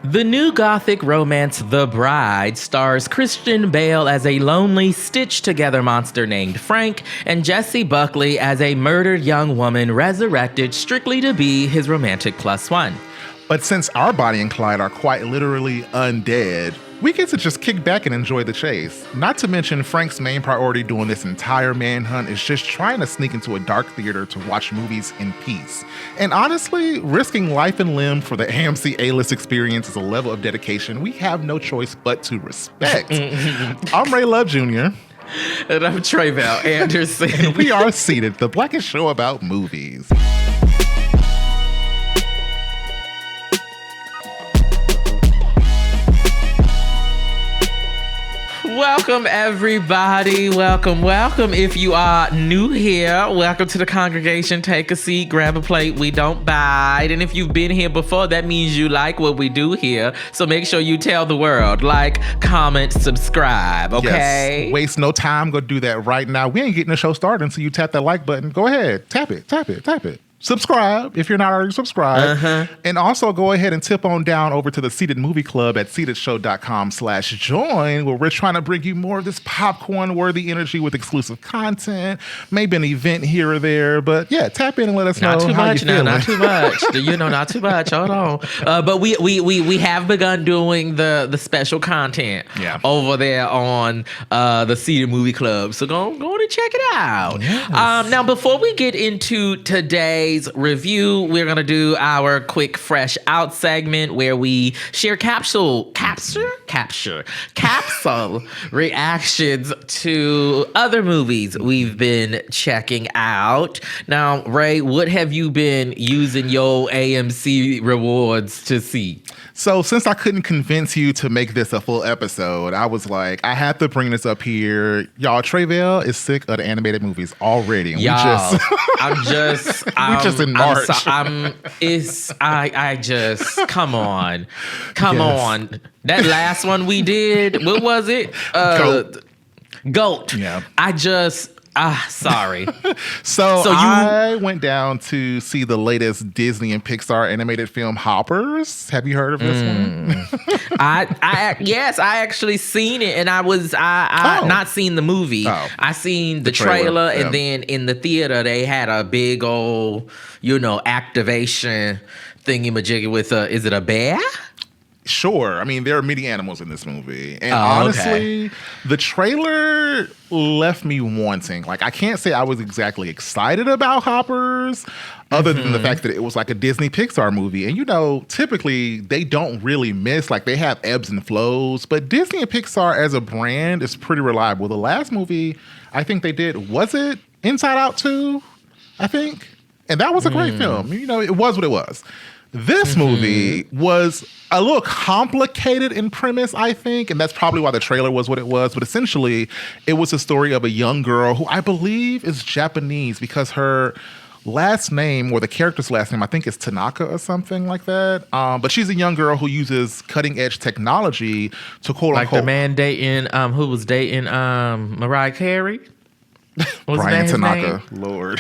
The new gothic romance The Bride stars Christian Bale as a lonely, stitched-together monster named Frank and Jessie Buckley as a murdered young woman resurrected strictly to be his romantic plus one. But since our Bonnie and Clyde are quite literally undead, we get to just kick back and enjoy the chase. Not to mention, Frank's main priority during this entire manhunt is just trying to sneak into a dark theater to watch movies in peace. And honestly, risking life and limb for the AMC A-list experience is a level of dedication we have no choice but to respect. I'm Ray Love Jr. And I'm Tre'vell Anderson. And we are Seated, the blackest show about movies. Welcome, everybody. Welcome. If you are new here, welcome to the congregation. Take a seat, grab a plate. We don't bite. And if you've been here before, that means you like what we do here. So make sure you tell the world. Like, comment, subscribe, okay? Yes. Waste no time. Go do that right now. We ain't getting the show started until you tap that like button. Go ahead. Tap it. Subscribe if you're not already subscribed. And also go ahead and tip on down over to the Seated Movie Club at seatedshow.com/join, where we're trying to bring you more of this popcorn-worthy energy with exclusive content, maybe an event here or there. But yeah, tap in and let us know how you feeling. Not too much. Not too much. Hold on. But we have begun doing the special content over there on the Seated Movie Club. So go and check it out. Yes. Now, before we get into today's review, we're gonna do our quick fresh out segment where we share capsule reactions to other movies we've been checking out. Now, Ray, what have you been using your AMC rewards to see? So since I couldn't convince you to make this a full episode, I was like, I have to bring this up here. Y'all, Tre'vell is sick of the animated movies already. And y'all, I'm just in March. Come on. That last one we did, what was it? Goat. Yeah. Sorry. So I went down to see the latest Disney and Pixar animated film, Hoppers. Have you heard of this one? Yes, I actually seen it, and I not seen the movie. I seen the trailer, and then in the theater they had a big old, activation thingy-majiggy with is it a bear? Sure. I mean, there are many animals in this movie. And honestly, the trailer left me wanting. Like, I can't say I was exactly excited about Hoppers, other than the fact that it was like a Disney Pixar movie. And, typically they don't really miss. Like, they have ebbs and flows. But Disney and Pixar as a brand is pretty reliable. The last movie I think they did, was it Inside Out 2? I think. And that was a great film. It was what it was. This movie was a little complicated in premise, I think, and that's probably why the trailer was what it was. But essentially, it was a story of a young girl who I believe is Japanese because her last name, or the character's last name, I think is Tanaka or something like that. But she's a young girl who uses cutting-edge technology to quote-unquote... Like the man dating, who was dating Mariah Carey? Brian Tanaka, Lord.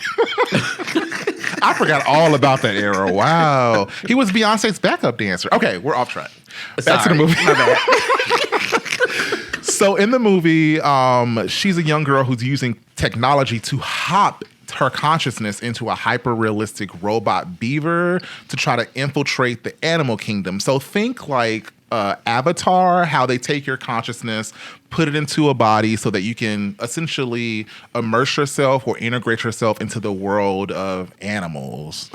I forgot all about that era. Wow. He was Beyonce's backup dancer. Okay, we're off track. Back to the movie. My bad. So in the movie, she's a young girl who's using technology to hop her consciousness into a hyper-realistic robot beaver to try to infiltrate the animal kingdom. So think like Avatar, how they take your consciousness, put it into a body so that you can essentially immerse yourself or integrate yourself into the world of animals.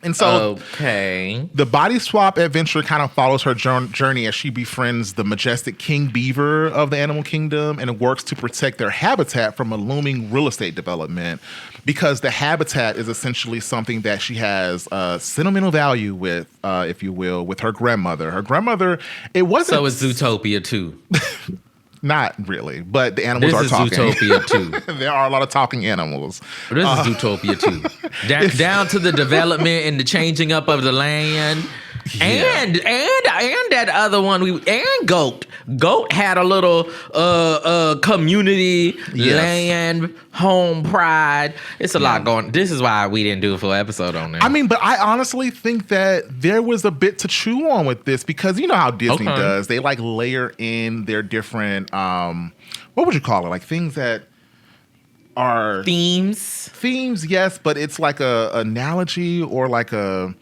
And so the body swap adventure kind of follows her journey as she befriends the majestic king beaver of the animal kingdom and works to protect their habitat from a looming real estate development, because the habitat is essentially something that she has sentimental value with, if you will, with her grandmother. Her grandmother, it wasn't... So it's Zootopia 2. Not really, but the animals are talking. This is Zootopia 2. There are a lot of talking animals. This is Zootopia 2. Down to the development and the changing up of the land. Yeah. And that other one, and Goat. Goat had a little community, land, home pride. It's a lot going. This is why we didn't do a full episode on this. I mean, but I honestly think that there was a bit to chew on with this because you know how Disney does. They like layer in their different, what would you call it? Like things that are themes, yes, but it's like a analogy or like a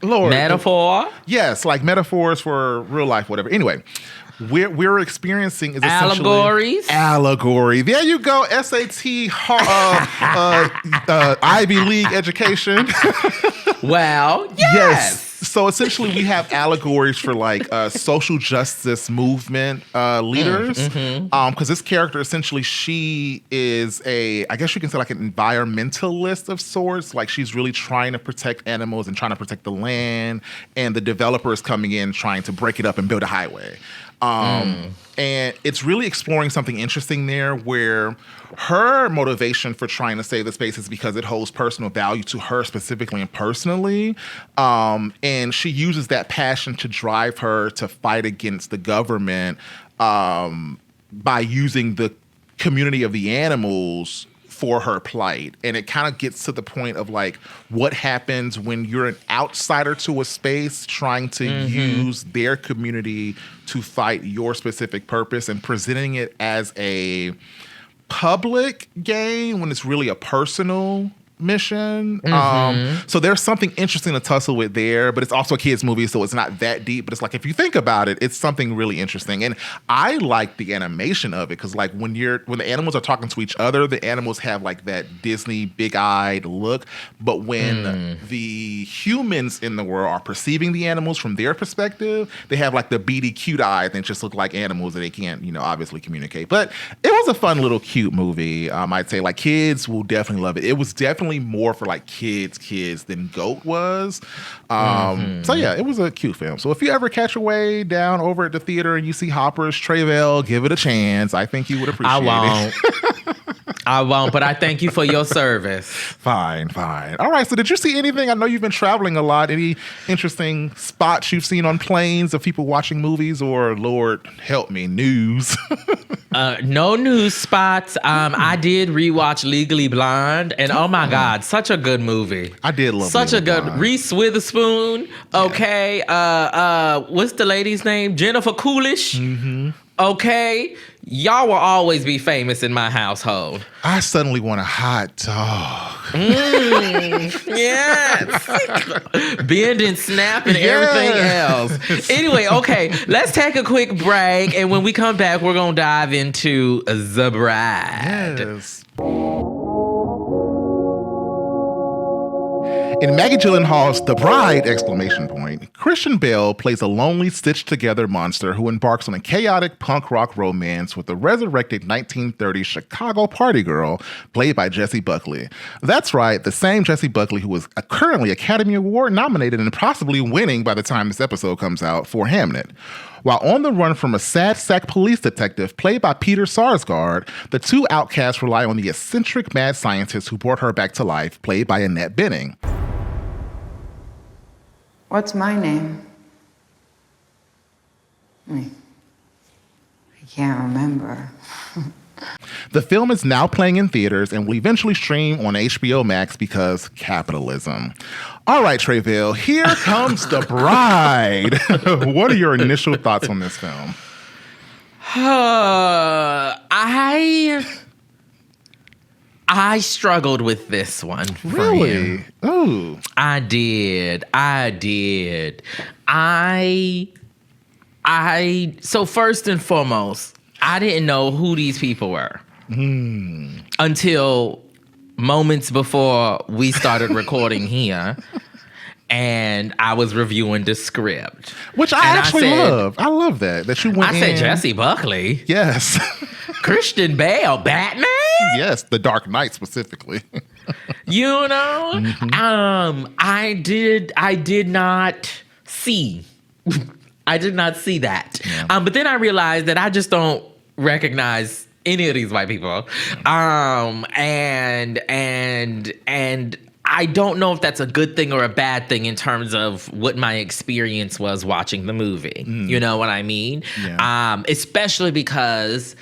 metaphor. Yes, like metaphors for real life, whatever. Anyway, we're experiencing is allegory. There you go, SAT, Ivy League education. Well, yes. So essentially, we have allegories for like social justice movement leaders. Because this character, essentially, she is I guess you can say like an environmentalist of sorts. Like she's really trying to protect animals and trying to protect the land. And the developer is coming in trying to break it up and build a highway. And it's really exploring something interesting there where her motivation for trying to save the space is because it holds personal value to her specifically and personally. And she uses that passion to drive her to fight against the government by using the community of the animals for her plight. And it kind of gets to the point of like what happens when you're an outsider to a space trying to use their community to fight your specific purpose and presenting it as a public game when it's really a personal mission. So there's something interesting to tussle with there, but it's also a kid's movie, so it's not that deep. But it's like if you think about it, it's something really interesting. And I like the animation of it because like when the animals are talking to each other, the animals have like that Disney big-eyed look. But when the humans in the world are perceiving the animals from their perspective, they have like the beady, cute eyes and just look like animals that they can't, obviously communicate. But it was a fun little cute movie. I'd say like kids will definitely love it. It was definitely more for like kids than Goat was. So yeah, it was a cute film. So if you ever catch your way down over at the theater and you see Hopper's Tre'vell, give it a chance. I think you would appreciate it. I won't, but I thank you for your service. Fine. All right, so did you see anything? I know you've been traveling a lot. Any interesting spots you've seen on planes of people watching movies or, Lord help me, news? No news spots. I did rewatch Legally Blonde, and oh my God, such a good movie. I did love such Legally a good Blonde. Reese Witherspoon. Okay, what's the lady's name? Jennifer Coolidge. Okay, y'all will always be famous in my household. I suddenly want a hot dog. Yes. Bend and snap and everything else. Anyway, okay, let's take a quick break. And when we come back, we're going to dive into The Bride. Yes. In Maggie Gyllenhaal's The Bride! Christian Bale plays a lonely, stitched-together monster who embarks on a chaotic punk rock romance with the resurrected 1930s Chicago party girl played by Jessie Buckley. That's right, the same Jessie Buckley who is currently Academy Award nominated and possibly winning by the time this episode comes out for Hamnet. While on the run from a sad sack police detective played by Peter Sarsgaard, the two outcasts rely on the eccentric mad scientist who brought her back to life, played by Annette Bening. What's my name? I can't remember. The film is now playing in theaters and will eventually stream on HBO Max because capitalism. All right, Tre'vell, here comes The Bride. What are your initial thoughts on this film? I struggled with this one. Really? Oh. I did. So first and foremost, I didn't know who these people were until moments before we started recording here. And I was reviewing the script. Which I actually love. I love that you went in. I said Jessie Buckley. Yes. Christian Bale, Batman? Yes, The Dark Knight specifically. I did not see that. Yeah. But then I realized that I just don't recognize any of these white people. And I don't know if that's a good thing or a bad thing in terms of what my experience was watching the movie. You know what I mean? Yeah. Especially because,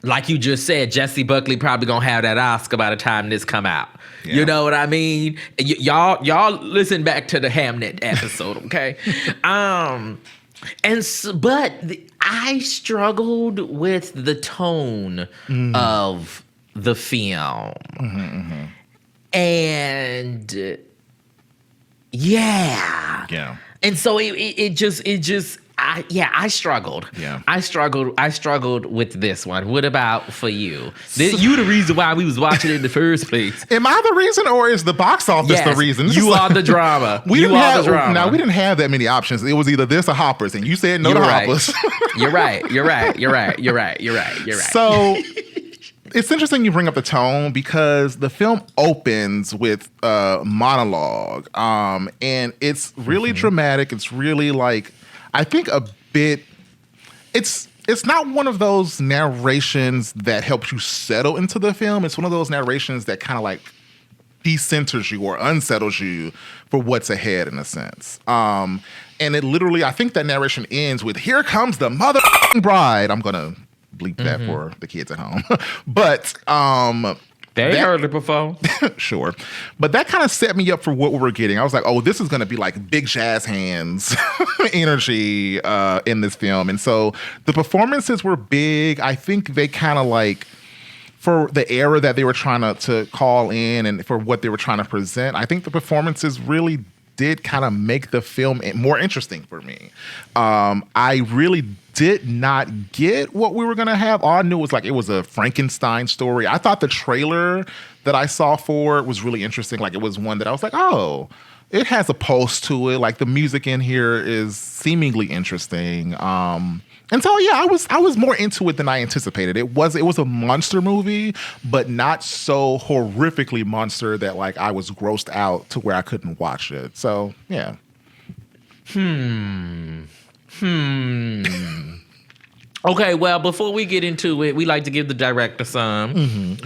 like you just said, Jessie Buckley probably gonna have that Oscar by the time this come out. Yeah. You know what I mean? Y'all listen back to the Hamnet episode, okay? I struggled with the tone of the film. And Yeah. And so I struggled. Yeah. I struggled with this one. What about for you? You the reason why we was watching it in the first place. Am I the reason, or is the box office the reason? You are the drama. We didn't have that many options. It was either this or Hoppers, and you said no to Hoppers. You're right. So it's interesting you bring up the tone, because the film opens with a monologue, and it's really dramatic. It's really like, I think a bit. It's not one of those narrations that helps you settle into the film. It's one of those narrations that kind of like decenters you or unsettles you for what's ahead, in a sense. And it literally, I think that narration ends with, "Here comes the mother bride." I'm gonna bleep that for the kids at home. But they heard it before. Sure. But that kind of set me up for what we were getting. I was like, oh, this is going to be like big jazz hands energy in this film. And so the performances were big. I think they kind of like, for the era that they were trying to call in and for what they were trying to present, I think the performances really did kind of make the film more interesting for me. I really did not get what we were going to have. All I knew was like it was a Frankenstein story. I thought the trailer that I saw for it was really interesting. Like it was one that I was like, oh, it has a pulse to it. Like the music in here is seemingly interesting. And so yeah, I was more into it than I anticipated. It was a monster movie, but not so horrifically monster that like I was grossed out to where I couldn't watch it. So yeah. Okay, well, before we get into it, we like to give the director some.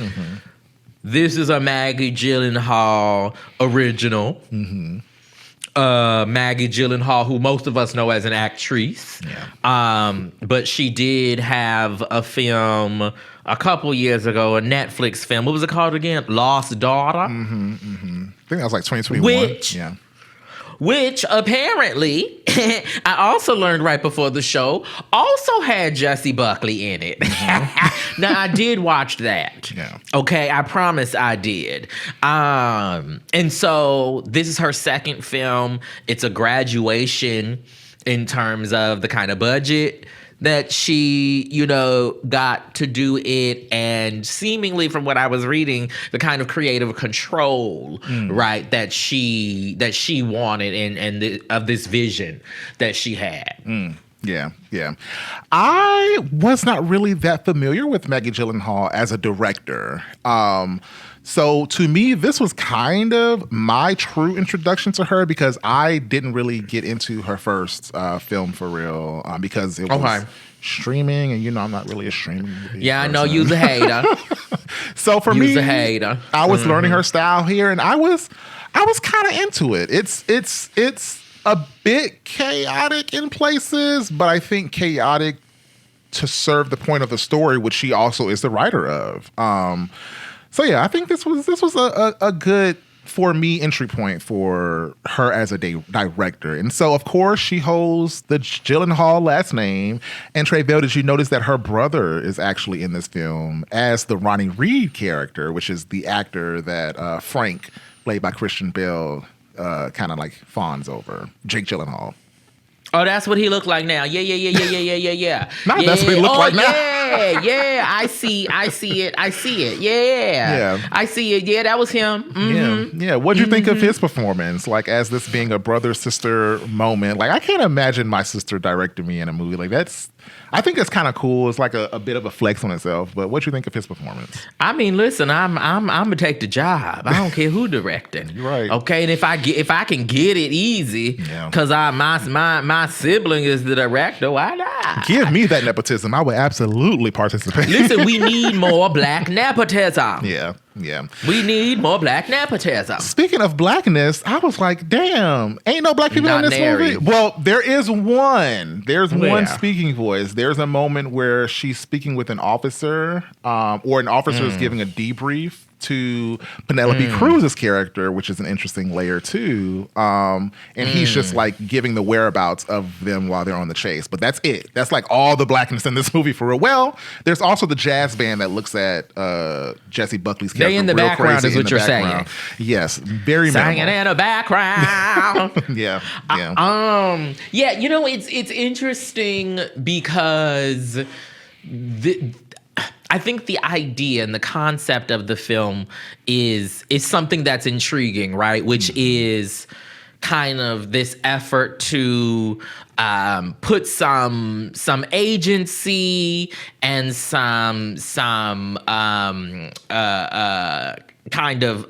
This is a Maggie Gyllenhaal original. Maggie Gyllenhaal, who most of us know as an actress. But she did have a film a couple years ago, a Netflix film. What was it called again? Lost Daughter? I think that was like 2021. Which apparently, I also learned right before the show, also had Jessie Buckley in it. Now, I did watch that. Okay, I promise I did. And so this is her second film. It's a graduation in terms of the kind of budget that she, got to do it, and seemingly from what I was reading, the kind of creative control, right, that she wanted and of this vision that she had. Yeah. I was not really that familiar with Maggie Gyllenhaal as a director. So to me, this was kind of my true introduction to her, because I didn't really get into her first film for real, because it was streaming, and I'm not really a streaming movie person. I know you's a hater. So for me, a hater. I was learning her style here, and I was kind of into it. It's a bit chaotic in places, but I think chaotic to serve the point of the story, which she also is the writer of. So yeah, I think this was a good, for me, entry point for her as a director. And so, of course, she holds the Gyllenhaal last name. And Tre'vell, did you notice that her brother is actually in this film as the Ronnie Reed character, which is the actor that Frank, played by Christian Bale, kind of like fawns over, Jake Gyllenhaal. Oh, that's what he looked like now. Yeah. No, that's what he looked like now. Yeah. I see it. Yeah. I see it. Yeah, that was him. Yeah. What'd you think of his performance? Like, as this being a brother-sister moment. Like, I can't imagine my sister directing me in a movie. Like, I think it's kind of cool. It's like a bit of a flex on itself. But what'd you think of his performance? I mean, listen, I'm gonna take the job. I don't care who directing. You're right. Okay, and if I can get it easy, because my sibling is the director, why not? Give me that nepotism. I would absolutely participate. Listen, we need more black nepotism. Yeah. Yeah. We need more black nepotism. Speaking of blackness, I was like, damn, ain't no black people Not in this nary. movie. Well, there is one. There's Where? one speaking voice. There's a moment where she's speaking with an officer, or an officer is giving a debrief to Penelope Cruz's character, which is an interesting layer too. And he's just like giving the whereabouts of them while they're on the chase. But that's it. That's like all the blackness in this movie for real. Well, there's also the jazz band that looks at Jessie Buckley's character. They in the real background crazy is what in the you're background. saying. Yes, very Singing minimal. in the background. Yeah. Yeah, you know, it's interesting because I think the idea and the concept of the film is something that's intriguing, right? Which is kind of this effort to put some agency and some kind of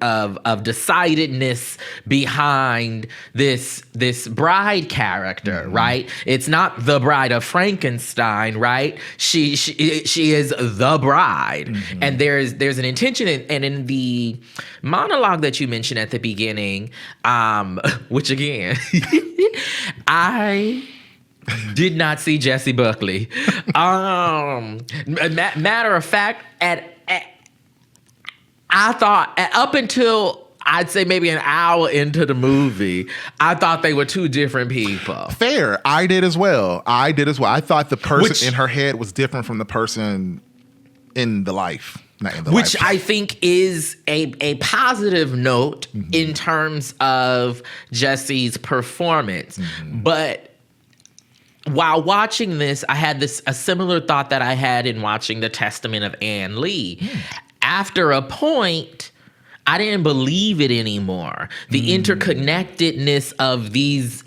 decidedness behind this bride character, right? It's not the bride of Frankenstein, right? She is the bride, and there's an intention, and in the monologue that you mentioned at the beginning, which again, I did not see Jessie Buckley. Matter of fact, I thought up until I'd say maybe an hour into the movie, I thought they were two different people. Fair. I did as well. I thought the person in her head was different from the person in the life. Not in the Which life. I think is a positive note in terms of Jessie's performance. But while watching this, I had a similar thought that I had in watching The Testament of Anne Lee. After a point, I didn't believe it anymore. The interconnectedness of these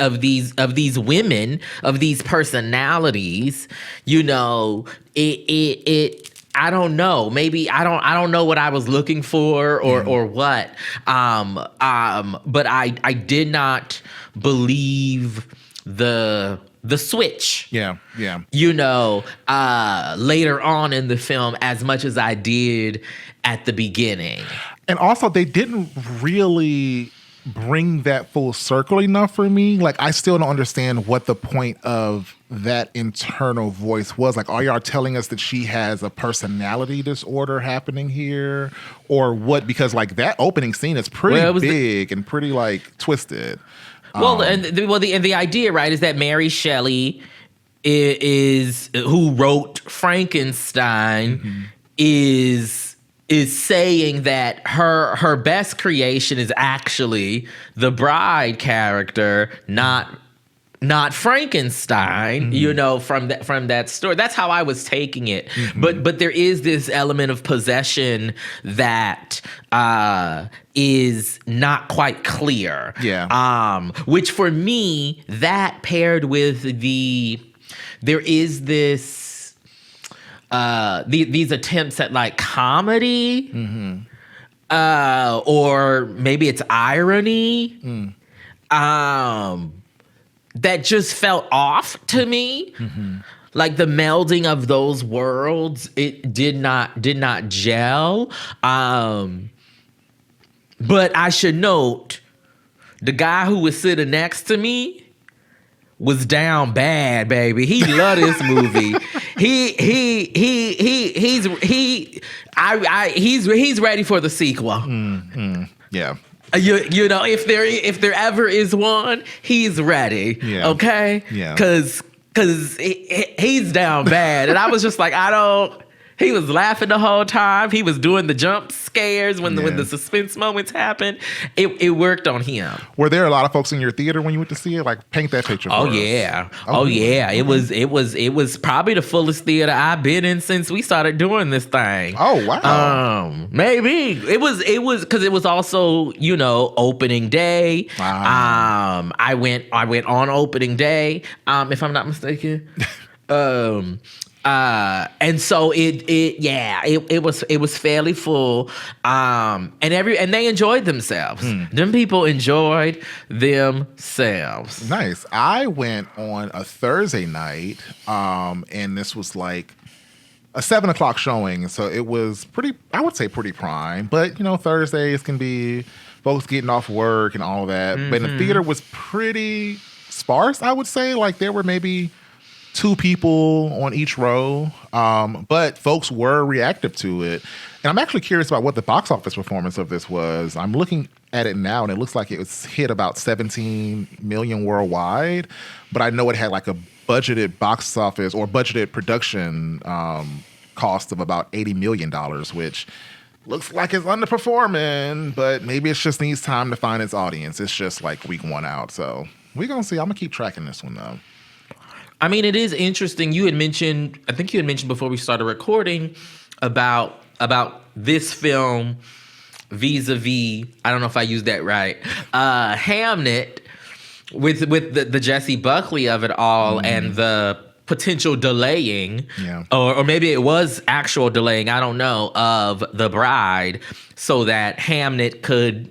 women, of these personalities, you know, it I don't know. Maybe I don't know what I was looking for or what. But I did not believe the switch. Yeah. You know, later on in the film as much as I did at the beginning. And also, they didn't really bring that full circle enough for me. Like, I still don't understand what the point of that internal voice was. Like, are y'all telling us that she has a personality disorder happening here? Or what? Because, like, that opening scene is pretty big and pretty, like, twisted. Well, the idea, right, is that Mary Shelley is who wrote Frankenstein is saying that her best creation is actually the bride character, not Frankenstein, you know, from that story. That's how I was taking it. But there is this element of possession that is not quite clear. Yeah. Which for me, that paired with there is this these attempts at like comedy, or maybe it's irony. That just felt off to me. Like the melding of those worlds, it did not gel. But I should note, the guy who was sitting next to me was down bad, baby. He loved this movie. He's ready for the sequel. Yeah. You know, if there ever is one, he's ready. Yeah. Okay? Yeah. Cause he's down bad. And I was just like, he was laughing the whole time. He was doing the jump scares when the suspense moments happened. It worked on him. Were there a lot of folks in your theater when you went to see it? Like, paint that picture for us. Yeah. It was probably the fullest theater I've been in since we started doing this thing. Oh, wow. Maybe. It was because it was also, you know, opening day. Wow. I went on opening day, if I'm not mistaken. And so it was fairly full, and they enjoyed themselves. Them people enjoyed themselves. Nice. I went on a Thursday night, and this was like a 7:00 showing, so it was pretty. I would say pretty prime, but Thursdays can be folks getting off work and all of that. But the theater was pretty sparse. I would say like there were maybe 2 people on each row, but folks were reactive to it. And I'm actually curious about what the box office performance of this was. I'm looking at it now, and it looks like it was hit about 17 million worldwide. But I know it had like a budgeted box office or budgeted production cost of about $80 million, which looks like it's underperforming. But maybe it just needs time to find its audience. It's just like week 1 out, so we're gonna see. I'm gonna keep tracking this one though. I mean, it is interesting. I think you had mentioned before we started recording about this film vis-a-vis, I don't know if I used that right, Hamnet with the Jessie Buckley of it all and the potential delaying, or maybe it was actual delaying, I don't know, of The Bride, so that Hamnet could,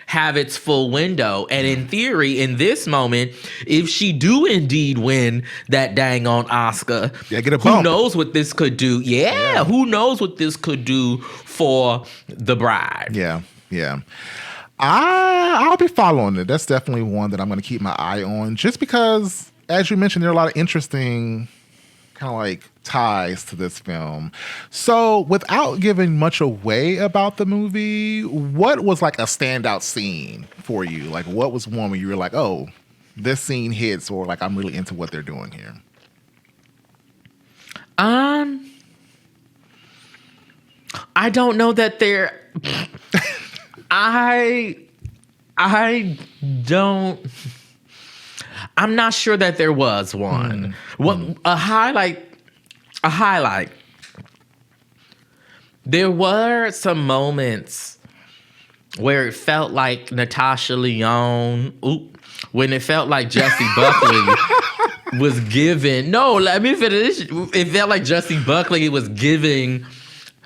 have its full window. And in theory, in this moment, if she do indeed win that dang on Oscar, get a bump. Who knows what this could do? Yeah, who knows what this could do for The Bride? Yeah. I'll be following it. That's definitely one that I'm going to keep my eye on, just because, as you mentioned, there are a lot of interesting kind of like ties to this film. So without giving much away about the movie, what was like a standout scene for you? Like what was one where you were like, oh, this scene hits, or like I'm really into what they're doing here? I don't know that they're I'm not sure that there was one. A highlight. There were some moments where it felt like Natasha Lyonne, when it felt like Jessie Buckley was giving. No, let me finish. It felt like Jessie Buckley was giving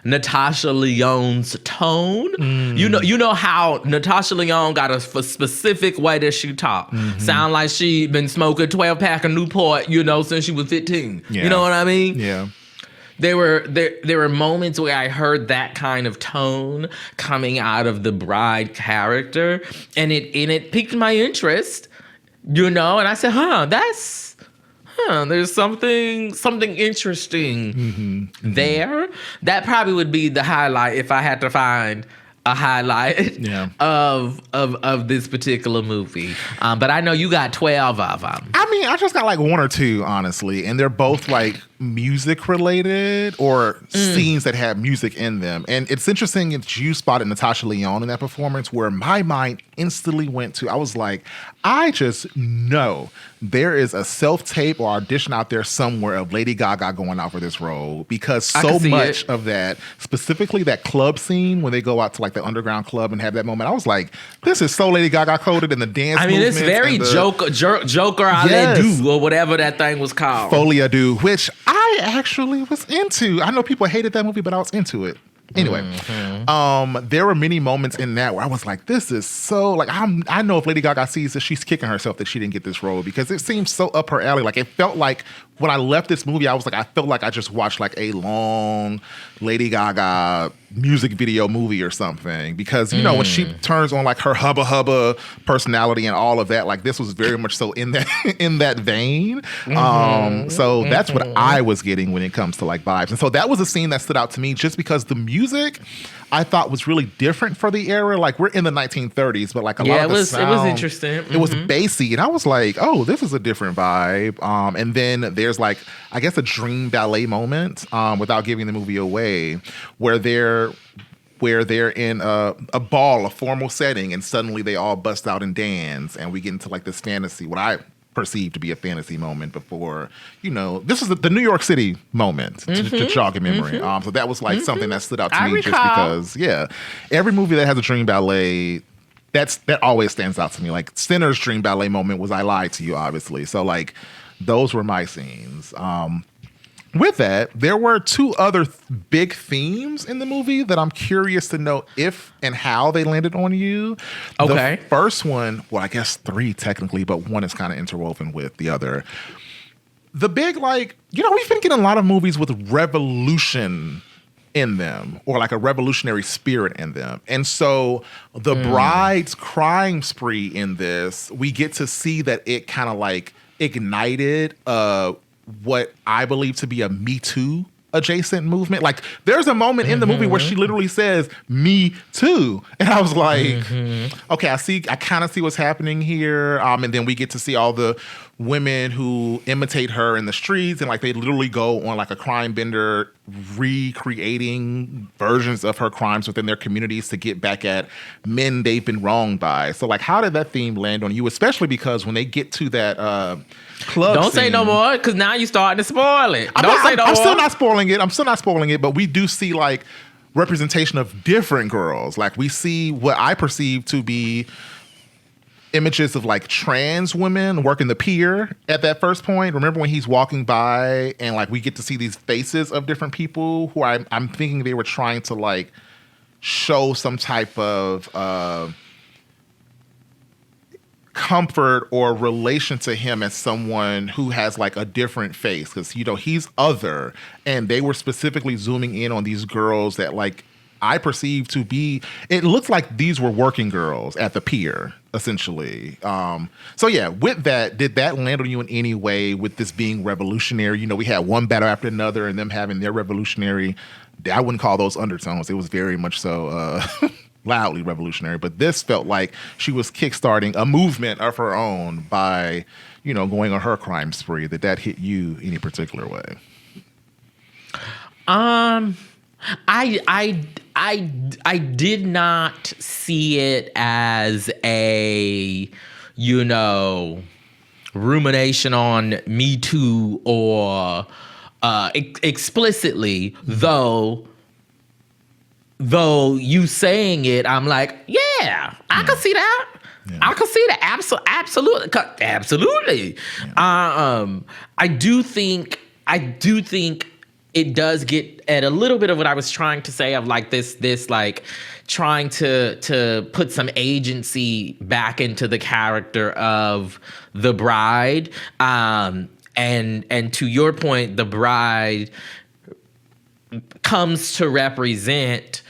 Natasha Lyonne's tone. You know how Natasha Lyonne got a specific way that she talk. Sound like she been smoking 12-pack of Newport, since she was 15. Yeah. You know what I mean? Yeah. There were moments where I heard that kind of tone coming out of the Bride character, and it piqued my interest, and I said, there's something interesting there. That probably would be the highlight if I had to find a highlight of this particular movie. But I know you got 12 of them. I mean, I just got like 1 or 2, honestly, and they're both like music related or scenes that have music in them. And it's interesting that you spotted Natasha Lyonne in that performance, where my mind instantly went to, I was like, I just know there is a self-tape or audition out there somewhere of Lady Gaga going out for this role, because so much of that, specifically that club scene when they go out to like the underground club and have that moment, I was like, this is so Lady Gaga coded in the dance. I mean, it's very Joker à do, or whatever that thing was called. Folie à deux, which I actually was into. I know people hated that movie, but I was into it. Anyway, there were many moments in that where I was like, this is so, like, I know if Lady Gaga sees this, she's kicking herself that she didn't get this role, because it seems so up her alley. Like, it felt like when I left this movie, I felt like I just watched like a long Lady Gaga music video movie or something, because, when she turns on like her hubba hubba personality and all of that, like this was very much so in that vein. So that's what I was getting when it comes to like vibes. And so that was a scene that stood out to me just because the music I thought was really different for the era. Like, we're in the 1930s, but like a lot of the sound, it was interesting. It was bassy, and I was like, oh, this is a different vibe. And then there's like, I guess, a dream ballet moment, without giving the movie away, where they're in a ball, a formal setting, and suddenly they all bust out and dance, and we get into like this fantasy, what I perceived to be a fantasy moment before, this is the New York City moment to jog a memory. So that was like something that stood out to me, just because, every movie that has a dream ballet, that always stands out to me. Like Sinner's dream ballet moment was I Lied to You, obviously. So like those were my scenes. With that, there were 2 other big themes in the movie that I'm curious to know if and how they landed on you. Okay. The first one, well, I guess 3 technically, but one is kind of interwoven with the other. the big, like, we've been getting a lot of movies with revolution in them, or like a revolutionary spirit in them. And so the bride's crime spree in this, we get to see that it kind of like ignited what I believe to be a Me Too adjacent movement. Like, there's a moment in the movie where she literally says, "Me too." And I was like, okay, I kind of see what's happening here. And then we get to see all the women who imitate her in the streets, and like they literally go on like a crime bender, recreating versions of her crimes within their communities to get back at men they've been wronged by. So like, how did that theme land on you? Especially because when they get to that club Don't scene, say no more, because now you're starting to spoil it. I'm still not spoiling it. I'm still not spoiling it, but we do see like representation of different girls. Like, we see what I perceive to be images of like trans women working the pier at that first point. Remember when he's walking by and like we get to see these faces of different people who I'm thinking they were trying to like show some type of comfort or relation to him as someone who has like a different face, because he's other, and they were specifically zooming in on these girls that like I perceive to be, it looks like these were working girls at the pier, essentially. So yeah, with that, did that land on you in any way with this being revolutionary? We had one battle after another and them having their revolutionary, I wouldn't call those undertones. It was very much so loudly revolutionary, but this felt like she was kickstarting a movement of her own by, going on her crime spree. Did that hit you any particular way? I did not see it as a, rumination on Me Too or explicitly, though you saying it, I'm like, yeah, I can see that. Yeah. I can see that. Absolutely. Yeah. I do think it does get at a little bit of what I was trying to say of like this like trying to put some agency back into the character of the bride. And to your point, the bride comes to represent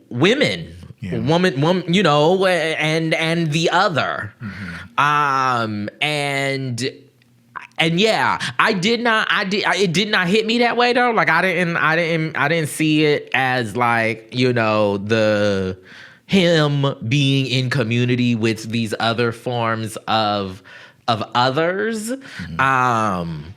women. Yeah. Woman, and the other. Mm-hmm. And yeah, it did not hit me that way though. Like I didn't see it as like, the him being in community with these other forms of others. Mm-hmm.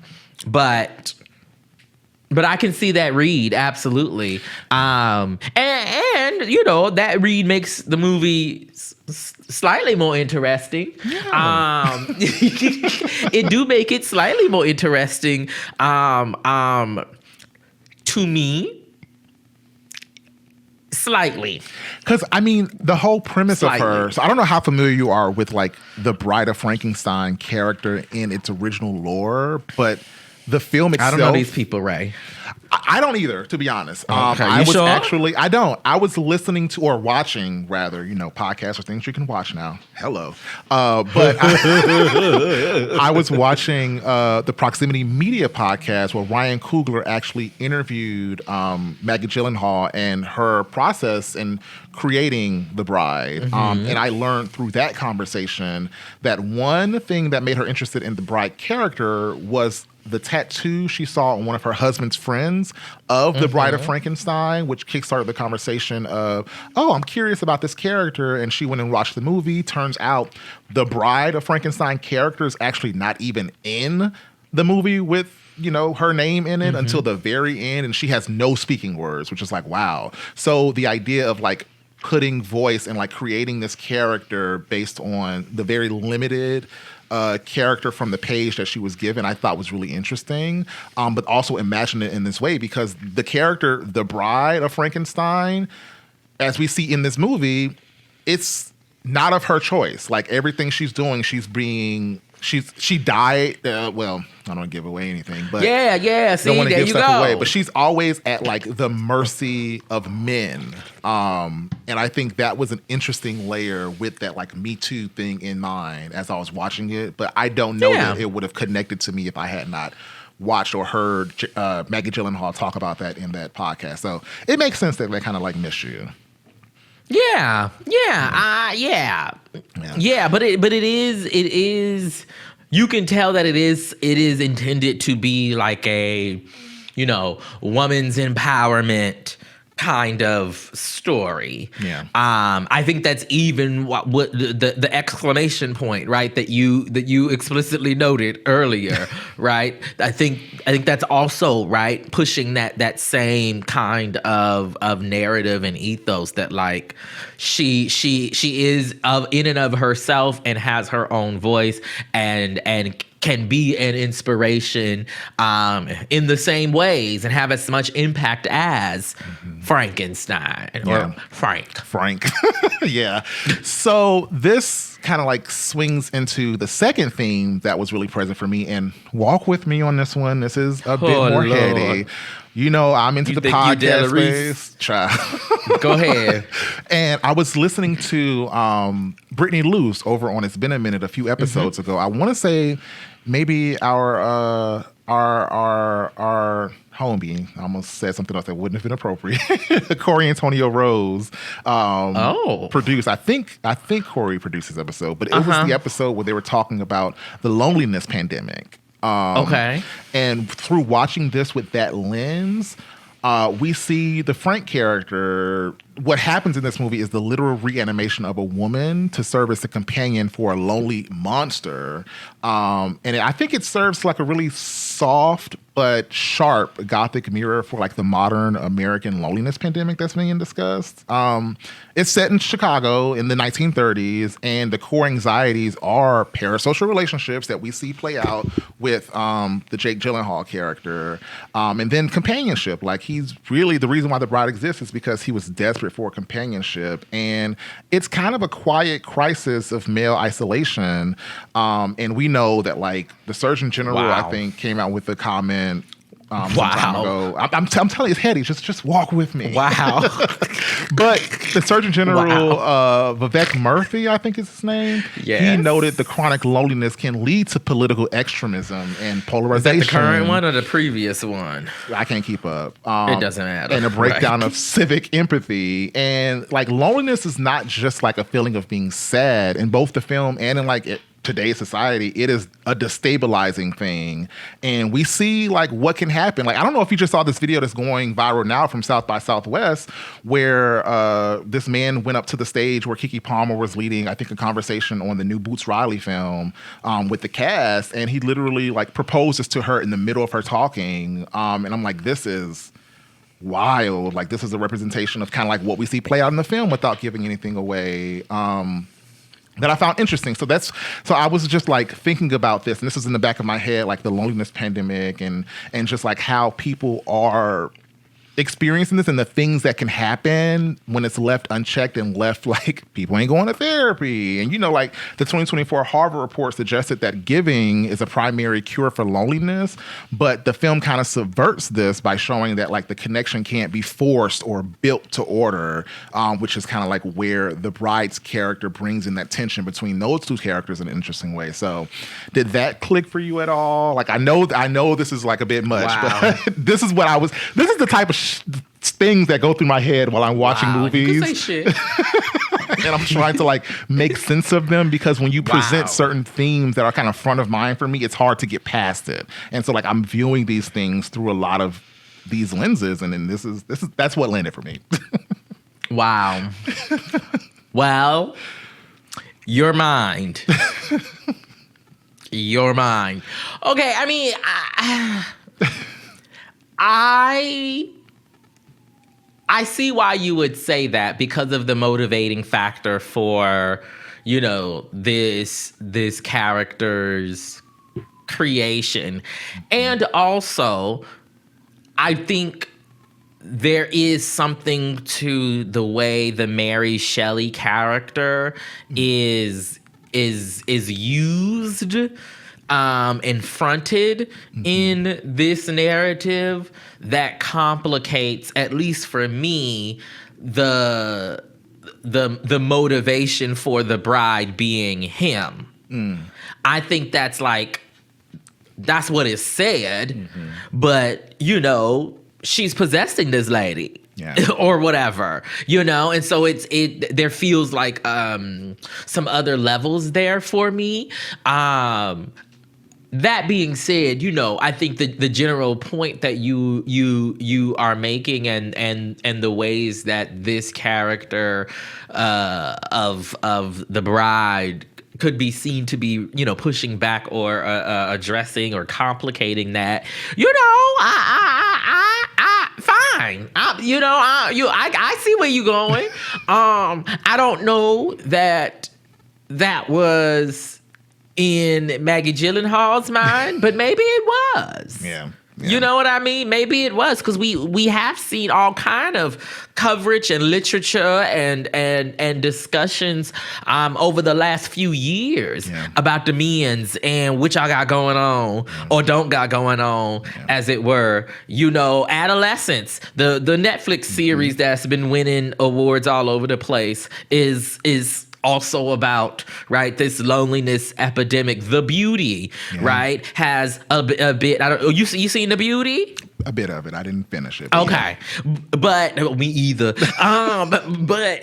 But I can see that read, absolutely. And that read makes the movie slightly more interesting. Yeah. It do make it slightly more interesting to me. Slightly. Because, the whole premise of her... So I don't know how familiar you are with, like, the Bride of Frankenstein character in its original lore, but... The film itself... I don't know these people, Ray. I don't either, to be honest. Okay, I was sure? I don't. I was listening to, or watching, rather, podcasts or things you can watch now. Hello. But I was watching the Proximity Media podcast where Ryan Coogler actually interviewed Maggie Gyllenhaal and her process in creating The Bride. Mm-hmm. And I learned through that conversation that one thing that made her interested in the Bride character was the tattoo she saw on one of her husband's friends of the Bride of Frankenstein, which kickstarted the conversation of, I'm curious about this character. And she went and watched the movie. Turns out the Bride of Frankenstein character is actually not even in the movie with, her name in it until the very end. And she has no speaking words, which is like, wow. So the idea of like putting voice and like creating this character based on the very limited character from the page that she was given, I thought was really interesting, but also imagine it in this way, because the character, the Bride of Frankenstein, as we see in this movie, it's not of her choice. Like everything she's doing, she's being she died. Well, I don't want to give away anything, but yeah. See, don't want to there give you stuff go. away. But she's always at like the mercy of men, and I think that was an interesting layer with that like Me Too thing in mind as I was watching it. But I don't know that it would have connected to me if I had not watched or heard Maggie Gyllenhaal talk about that in that podcast. So it makes sense that they kind of like miss you. Yeah. But it is. You can tell that it is intended to be like a, woman's empowerment kind of story. Yeah. I think that's even what the exclamation point, right, that you explicitly noted earlier, right? I think that's also, right, pushing that same kind of narrative and ethos that like she is in and of herself and has her own voice and can be an inspiration in the same ways and have as much impact as Frankenstein or Frank. Yeah. So this kind of like swings into the second theme that was really present for me, and walk with me on this one. This is a bit more heady. I'm into the podcast space. Try. Go ahead. And I was listening to Brittany Luce over on It's Been a Minute a few episodes ago. I want to say maybe our homie, I almost said something else that wouldn't have been appropriate. Corey Antonio Rose produced. I think Corey produced this episode, but it was the episode where they were talking about the loneliness pandemic. And through watching this with that lens, we see the Frank character. What happens in this movie is the literal reanimation of a woman to serve as a companion for a lonely monster. And I think it serves like a really soft but sharp gothic mirror for like the modern American loneliness pandemic that's being discussed. It's set in Chicago in the 1930s, and the core anxieties are parasocial relationships that we see play out with the Jake Gyllenhaal character, and then companionship. Like, he's really, the reason why the bride exists is because he was desperate for companionship, and it's kind of a quiet crisis of male isolation. And we know that like the Surgeon General, I think, came out with a comment some time ago. I'm telling you, it's heady. Just walk with me. Wow. But the Surgeon General, Vivek Murthy, I think is his name. Yes. He noted the chronic loneliness can lead to political extremism and polarization. Is that the current one or the previous one? I can't keep up. It doesn't matter. And a breakdown of civic empathy. And like, loneliness is not just like a feeling of being sad. In both the film and in like today's society, it is a destabilizing thing. And we see like what can happen. Like, I don't know if you just saw this video that's going viral now from South by Southwest, where this man went up to the stage where Keke Palmer was leading, I think, a conversation on the new Boots Riley film with the cast. And he literally like proposes to her in the middle of her talking. And I'm like, this is wild. Like, this is a representation of kind of like what we see play out in the film without giving anything away. That I found interesting. So I was just like thinking about this, and this was in the back of my head, like the loneliness pandemic and just like how people are experiencing this and the things that can happen when it's left unchecked and left like people ain't going to therapy. And like the 2024 Harvard report suggested that giving is a primary cure for loneliness, but the film kind of subverts this by showing that like the connection can't be forced or built to order, which is kind of like where the bride's character brings in that tension between those two characters in an interesting way. So did that click for you at all? Like, I know this is like a bit much, but this is the type of things that go through my head while I'm watching movies. You can say shit. And I'm trying to like make sense of them, because when you present certain themes that are kind of front of mind for me, it's hard to get past it. And so like I'm viewing these things through a lot of these lenses, and then that's what landed for me. Wow. Well, your mind. Your mind. Okay, I mean, I see why you would say that, because of the motivating factor for, this character's creation. And also, I think there is something to the way the Mary Shelley character is used and fronted in this narrative that complicates, at least for me, the motivation for the bride being him. I think that's what is said, but she's possessing this lady. Yeah. Or whatever, and so there feels like some other levels there for me. That being said, I think the general point that you are making and the ways that this character of the bride could be seen to be, pushing back or addressing or complicating that, fine. I see where you're going. I don't know that was in Maggie Gyllenhaal's mind, but maybe it was. Yeah. You know what I mean? Maybe it was, because we have seen all kind of coverage and literature and discussions over the last few years about the men's and which I got going on or don't got going on, as it were. Adolescence, the Netflix series that's been winning awards all over the place is also about, right, this loneliness epidemic. The Beauty, right, has a bit. You seen The Beauty? A bit of it. I didn't finish it. Okay, but me either. But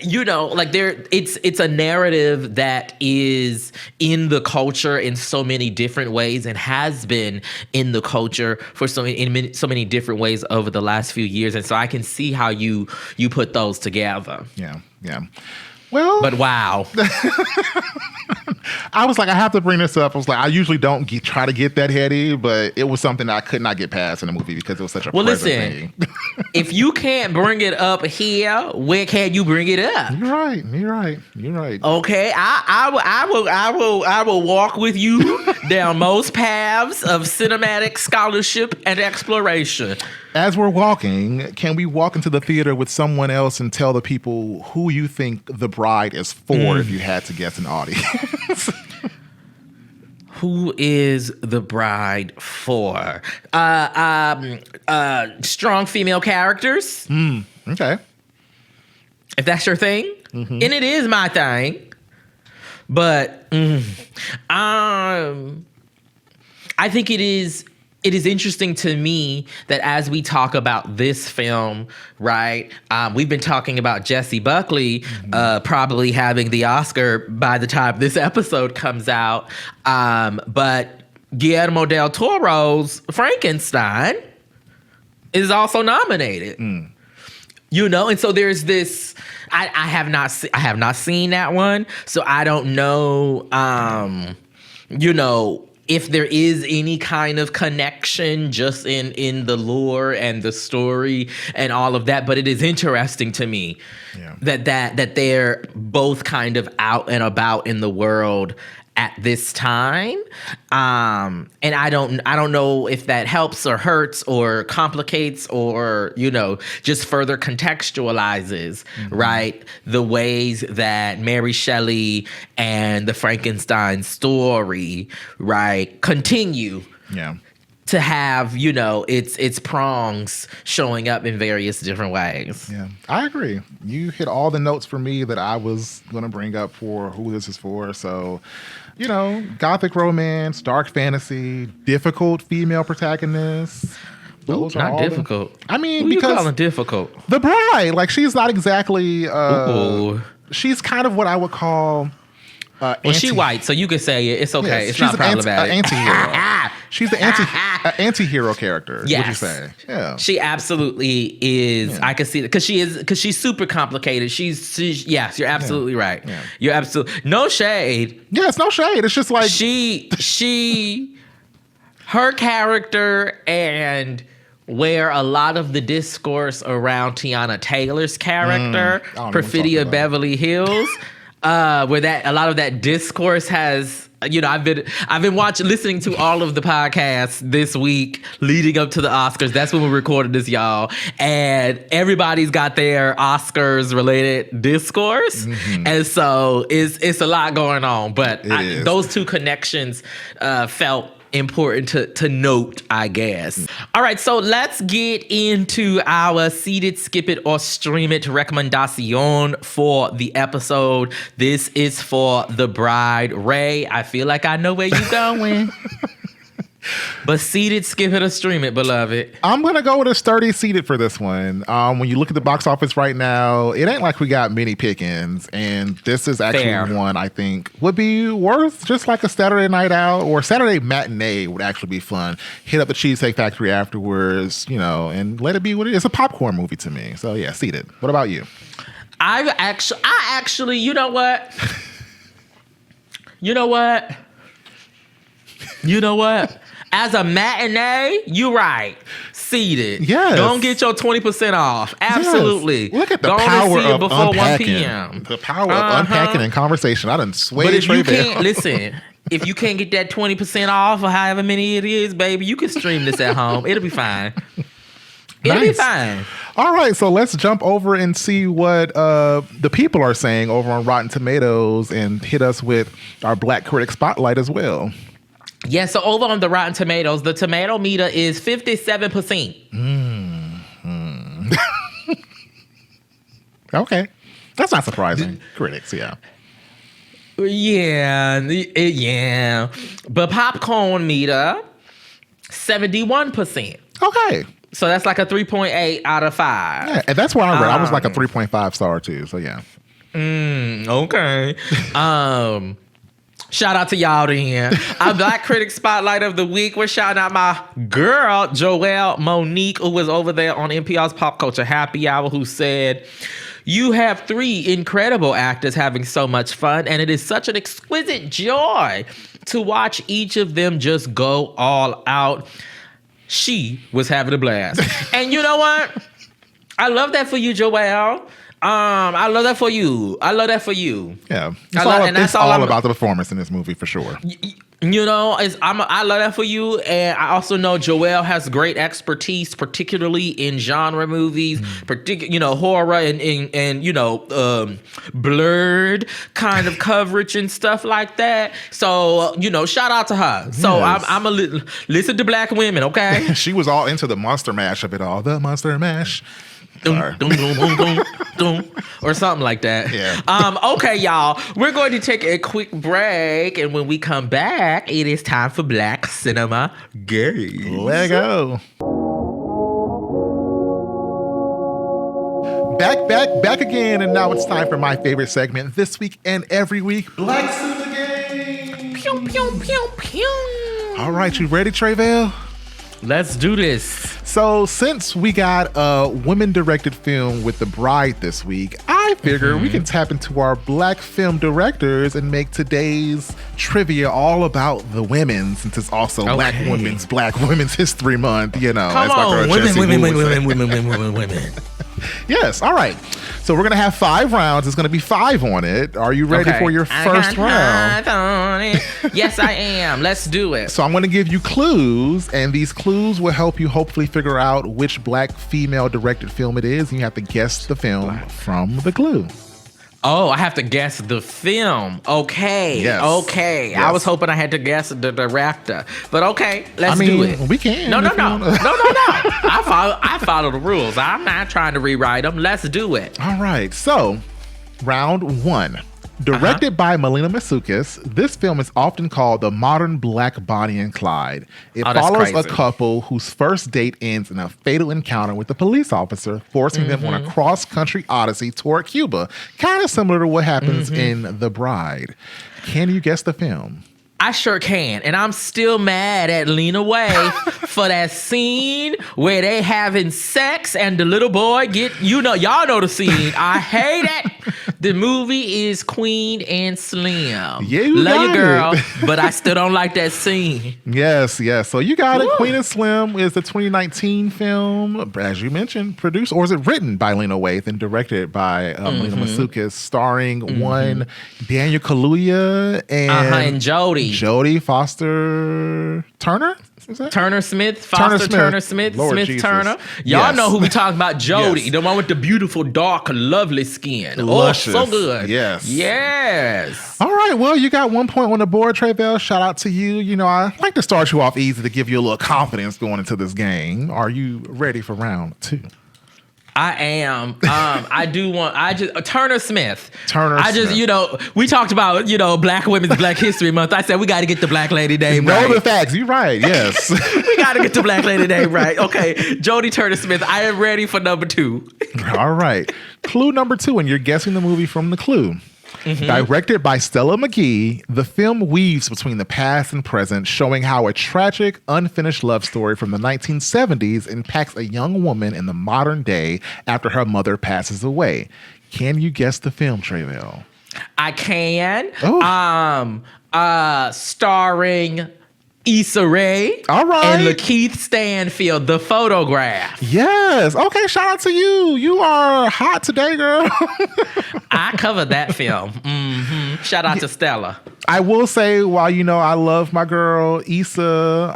it's a narrative that is in the culture in so many different ways and has been in the culture for so many different ways over the last few years, and so I can see how you put those together. Yeah. Well, but wow. I was like, I have to bring this up. I was like, I usually don't try to get that heady, but it was something that I could not get past in the movie because it was such a present thing. If you can't bring it up here, where can you bring it up? You're right. Okay, I will walk with you down most paths of cinematic scholarship and exploration. As we're walking, can we walk into the theater with someone else and tell the people who you think the bride is for if you had to guess an audience? Who is the bride for? Strong female characters. Okay. If that's your thing. And it is my thing. But I think it is interesting to me that as we talk about this film, right, we've been talking about Jessie Buckley probably having the Oscar by the time this episode comes out. But Guillermo del Toro's Frankenstein is also nominated. And so there's this. I have not seen that one, so I don't know. If there is any kind of connection just in the lore and the story and all of that, but it is interesting to me that they're both kind of out and about in the world at this time, and I don't know if that helps or hurts or complicates or just further contextualizes right the ways that Mary Shelley and the Frankenstein story right continue to have its prongs showing up in various different ways. Yeah, I agree. You hit all the notes for me that I was going to bring up for who this is for. So, gothic romance, dark fantasy, difficult female protagonists. Those are not difficult. I mean, who because you calling difficult? The bride, she's not exactly. She's kind of what I would call. She white, so you could say it. It's okay. It's not problematic. Anti-hero. She's the anti-hero character. Yes. Would you say? Yeah. She absolutely is. Yeah. I can see that because she's super complicated. She's yes. You're absolutely right. Yeah. You're absolutely no shade. Yeah, it's no shade. It's just like her character and where a lot of the discourse around Tiana Taylor's character, Perfidia Beverly Hills. Where a lot of that discourse has I've been listening to all of the podcasts this week leading up to the Oscars. That's when we recorded this, y'all. And everybody's got their Oscars related discourse. Mm-hmm. And so it's a lot going on. But those two connections felt important to note, I guess. All right, so let's get into our See It, Skip It, or Stream It recommendation for the episode. This is for The Bride. Ray, I feel like I know where you're going. But See It, Skip It, or Stream It, beloved. I'm going to go with a sturdy See It for this one. When you look at the box office right now, it ain't like we got many pickings. And this is actually one I think would be worth just like a Saturday night out, or Saturday matinee would actually be fun. Hit up the Cheesecake Factory afterwards, and let it be what it is. It's a popcorn movie to me. So yeah, See It. What about you? I actually, you know what? You know what? As a matinee, you right. Seated. Yes. Don't get your 20% off. Absolutely. Yes. Look at the power of before unpacking. 1 p.m. The power of unpacking and conversation. I done swayed. But if you can't, listen, if you can't get that 20% off or however many it is, baby, you can stream this at home. It'll be fine. It'll be fine. All right, so let's jump over and see what the people are saying over on Rotten Tomatoes and hit us with our Black Critic Spotlight as well. Yeah, so over on the Rotten Tomatoes, the tomato meter is 57%. Mm-hmm. Okay. That's not surprising. Critics, yeah. Yeah. But popcorn meter, 71%. Okay. So that's like a 3.8 out of 5. Yeah, and that's where I read. I was like a 3.5 star too, so yeah. Okay. Shout out to y'all then. Our Black Critic Spotlight of the Week. We're shouting out my girl, Joelle Monique, who was over there on NPR's Pop Culture Happy Hour, who said, "You have 3 incredible actors having so much fun, and it is such an exquisite joy to watch each of them just go all out." She was having a blast. And you know what? I love that for you, Joelle. I love that for you. Yeah. It's all about the performance in this movie for sure. I love that for you. And I also know Joelle has great expertise, particularly in genre movies, horror and blurred kind of coverage and stuff like that. So, shout out to her. So yes. I'm a little, listen to Black women, okay? She was all into the monster mash of it all. The monster mash. Or something like that. Yeah. Okay, y'all. We're going to take a quick break, and when we come back, it is time for Black Cinema Gaze. Let go. Back again, and now it's time for my favorite segment this week and every week, Black Cinema Gaze. Pew, pew, pew, pew. All right, you ready, Tre'vell? Let's do this. So since we got a women-directed film with The Bride this week, I figure we can tap into our Black film directors and make today's trivia all about the women, since it's also Black Women's History Month, Come on, women. Yes, all right. So we're going to have 5 rounds. It's going to be 5 on it. Are you ready for your first round? 5 on it. Yes, I am. Let's do it. So I'm going to give you clues, and these clues will help you hopefully figure out which Black female-directed film it is, and you have to guess the film from the clue. Oh, I have to guess the film. Okay. Yes. Okay. Yes. I was hoping I had to guess the director. But okay, let's do it. We can. No. I follow the rules. I'm not trying to rewrite them. Let's do it. All right. So, round 1. Directed by Melina Matsoukas, this film is often called the modern Black Bonnie and Clyde. It follows a couple whose first date ends in a fatal encounter with a police officer, forcing them on a cross-country odyssey toward Cuba, kind of similar to what happens in The Bride. Can you guess the film? I sure can. And I'm still mad at Lena Waithe for that scene where they having sex and the little boy y'all know the scene. I hate it. The movie is Queen and Slim. Yeah, you love got you, girl, it. but I still don't like that scene. Yes. So you got it. Woo. Queen and Slim is the 2019 film, as you mentioned, produced, or is it written by Lena Waithe and directed by Melina Matsoukas, starring one Daniel Kaluuya And Jodie Foster Turner? Is that? Turner Smith, Foster Turner Smith, Lord Smith Jesus. Turner. Y'all know who we talking about, Jodie, Yes. the one with the beautiful, dark, lovely skin. Luscious. Oh, so good. Yes. All right, well, you got 1 point on the board, Tre'vell. Shout out to you. You know, I like to start you off easy to give you a little confidence going into this game. Are you ready for round 2? I am. Turner Smith. Smith. You know, we talked about, Black Women's Black History Month. I said, we got to get the Black lady name right. Know the facts. You're right. Yes. We got to get the Black lady name right. Okay. Jodie Turner Smith. I am ready for number 2. All right. Clue number 2, and you're guessing the movie from the clue. Directed by Stella McGee, the film weaves between the past and present, showing how a tragic, unfinished love story from the 1970s impacts a young woman in the modern day after her mother passes away. Can you guess the film, Tre'vell? I can. Oh. Starring Issa Rae. All right. And Lakeith Stanfield, The Photograph. Yes. Okay, shout out to you. You are hot today, girl. I covered that film. Shout out to Stella. I will say, while I love my girl Issa